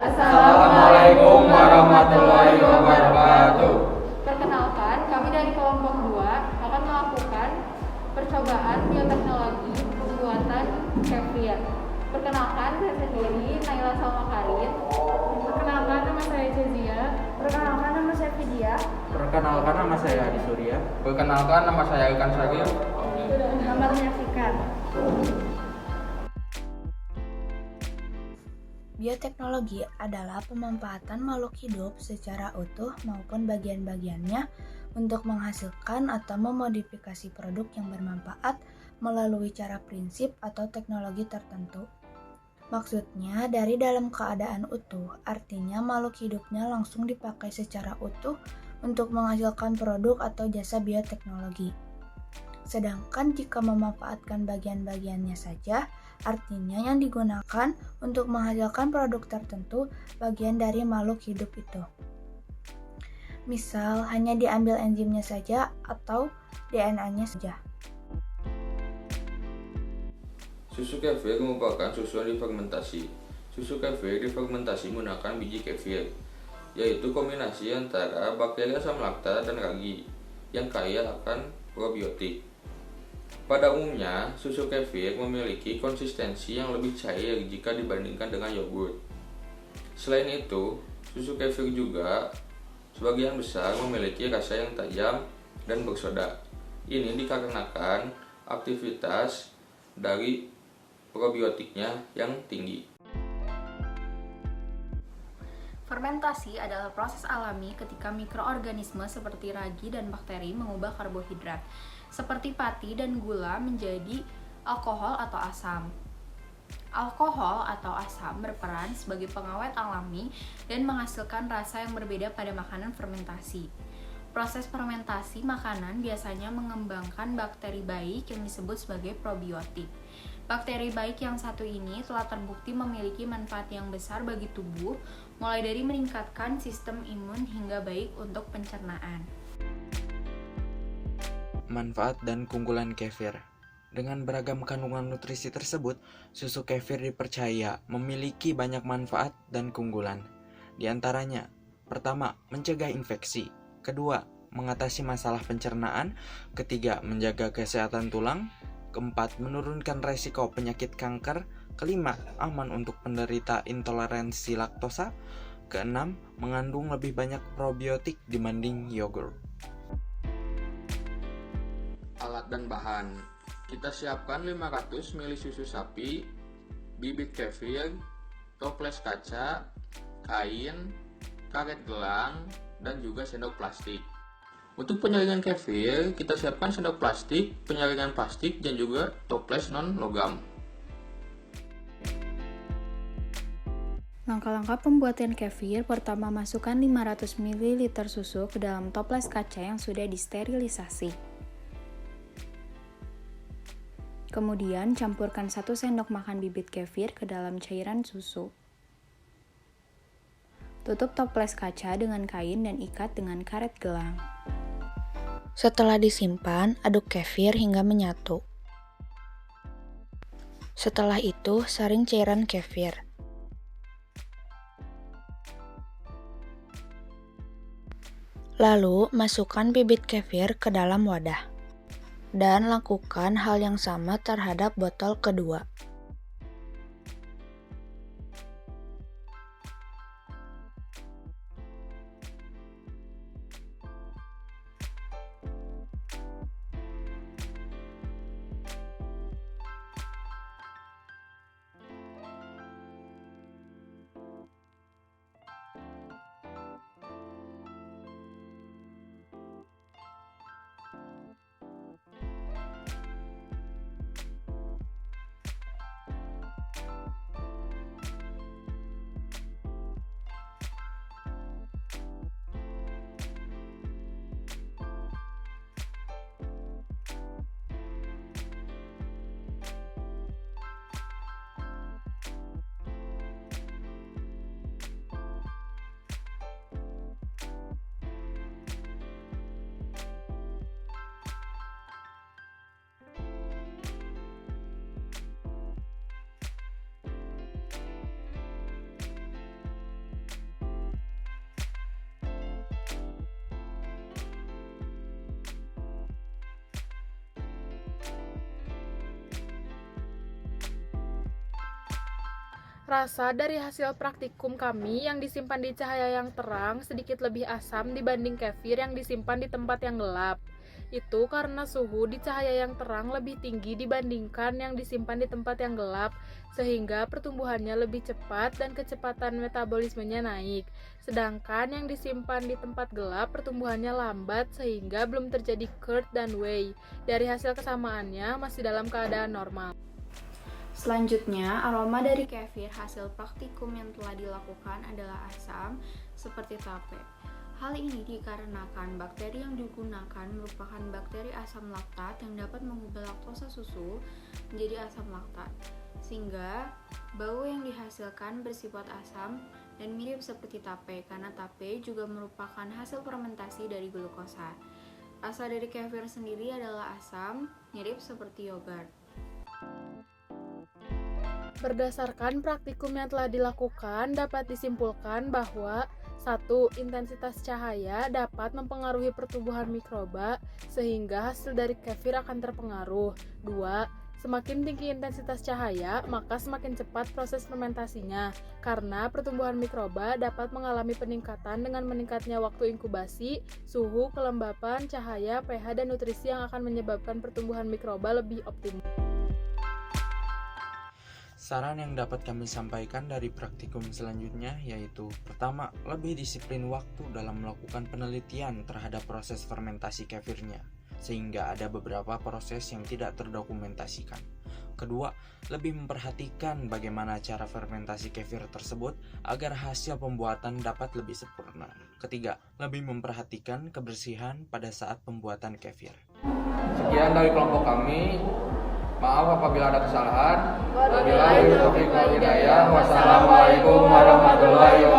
Assalamualaikum warahmatullahi wabarakatuh. Perkenalkan, kami dari kelompok 2 akan melakukan percobaan bioteknologi pembuatan kefir. Perkenalkan, saya sendiri Naila Salma Karin. Perkenalkan, nama saya Jazia. Perkenalkan, nama saya Vidya. Perkenalkan, nama saya Adi Surya. Perkenalkan, nama saya Ilkan Syagir. Selamat menyaksikan. Bioteknologi adalah pemanfaatan makhluk hidup secara utuh maupun bagian-bagiannya untuk menghasilkan atau memodifikasi produk yang bermanfaat melalui cara prinsip atau teknologi tertentu. Maksudnya dari dalam keadaan utuh, artinya makhluk hidupnya langsung dipakai secara utuh untuk menghasilkan produk atau jasa bioteknologi. Sedangkan jika memanfaatkan bagian-bagiannya saja, artinya yang digunakan untuk menghasilkan produk tertentu bagian dari makhluk hidup itu. Misal, hanya diambil enzimnya saja atau DNA-nya saja. Susu kefir merupakan susu yang difermentasi. Susu kefir difermentasi menggunakan biji kefir, yaitu kombinasi antara bakteri asam laktat dan ragi yang kaya akan probiotik. Pada umumnya, susu kefir memiliki konsistensi yang lebih cair jika dibandingkan dengan yogurt. Selain itu, susu kefir juga sebagian besar memiliki rasa yang tajam dan bersoda. Ini dikarenakan aktivitas dari probiotiknya yang tinggi. Fermentasi adalah proses alami ketika mikroorganisme seperti ragi dan bakteri mengubah karbohidrat, seperti pati dan gula menjadi alkohol atau asam. Alkohol atau asam berperan sebagai pengawet alami dan menghasilkan rasa yang berbeda pada makanan fermentasi. Proses fermentasi makanan biasanya mengembangkan bakteri baik yang disebut sebagai probiotik. Bakteri baik yang satu ini telah terbukti memiliki manfaat yang besar bagi tubuh, mulai dari meningkatkan sistem imun hingga baik untuk pencernaan. Manfaat dan keunggulan kefir. Dengan beragam kandungan nutrisi tersebut, susu kefir dipercaya memiliki banyak manfaat dan keunggulan. Di antaranya, pertama, mencegah infeksi. Kedua, mengatasi masalah pencernaan. Ketiga, menjaga kesehatan tulang. Keempat, menurunkan resiko penyakit kanker. Kelima, aman untuk penderita intoleransi laktosa. Keenam, mengandung lebih banyak probiotik dibanding yogurt. Alat dan bahan. Kita siapkan 500 ml susu sapi, bibit kefir, toples kaca, kain, karet gelang, dan juga sendok plastik. Untuk penyaringan kefir, kita siapkan sendok plastik, penyaringan plastik, dan juga toples non-logam. Langkah-langkah pembuatan kefir: pertama, masukkan 500 ml susu ke dalam toples kaca yang sudah disterilisasi. Kemudian, campurkan 1 sendok makan bibit kefir ke dalam cairan susu. Tutup toples kaca dengan kain dan ikat dengan karet gelang. Setelah disimpan, aduk kefir hingga menyatu. Setelah itu, saring cairan kefir. Lalu, masukkan bibit kefir ke dalam wadah. Dan lakukan hal yang sama terhadap botol kedua. Rasa dari hasil praktikum kami yang disimpan di cahaya yang terang sedikit lebih asam dibanding kefir yang disimpan di tempat yang gelap. Itu karena suhu di cahaya yang terang lebih tinggi dibandingkan yang disimpan di tempat yang gelap, sehingga pertumbuhannya lebih cepat dan kecepatan metabolismenya naik. Sedangkan yang disimpan di tempat gelap pertumbuhannya lambat sehingga belum terjadi curd dan whey. Dari hasil kesamaannya masih dalam keadaan normal. Selanjutnya, aroma dari kefir hasil praktikum yang telah dilakukan adalah asam, seperti tape. Hal ini dikarenakan bakteri yang digunakan merupakan bakteri asam laktat yang dapat mengubah laktosa susu menjadi asam laktat, sehingga bau yang dihasilkan bersifat asam dan mirip seperti tape, karena tape juga merupakan hasil fermentasi dari glukosa. Rasa dari kefir sendiri adalah asam, mirip seperti yogurt. Berdasarkan praktikum yang telah dilakukan, dapat disimpulkan bahwa 1. Intensitas cahaya dapat mempengaruhi pertumbuhan mikroba, sehingga hasil dari kefir akan terpengaruh. 2. Semakin tinggi intensitas cahaya, maka semakin cepat proses fermentasinya, karena pertumbuhan mikroba dapat mengalami peningkatan dengan meningkatnya waktu inkubasi, suhu, kelembapan, cahaya, pH, dan nutrisi yang akan menyebabkan pertumbuhan mikroba lebih optimal. Saran yang dapat kami sampaikan dari praktikum selanjutnya yaitu: pertama, lebih disiplin waktu dalam melakukan penelitian terhadap proses fermentasi kefirnya, sehingga ada beberapa proses yang tidak terdokumentasikan. Kedua, lebih memperhatikan bagaimana cara fermentasi kefir tersebut agar hasil pembuatan dapat lebih sempurna. Ketiga, lebih memperhatikan kebersihan pada saat pembuatan kefir. Sekian dari kelompok kami. Maaf apabila ada kesalahan. Wabillahi taufiq wal hidayah. Wassalamualaikum warahmatullahi wabarakatuh.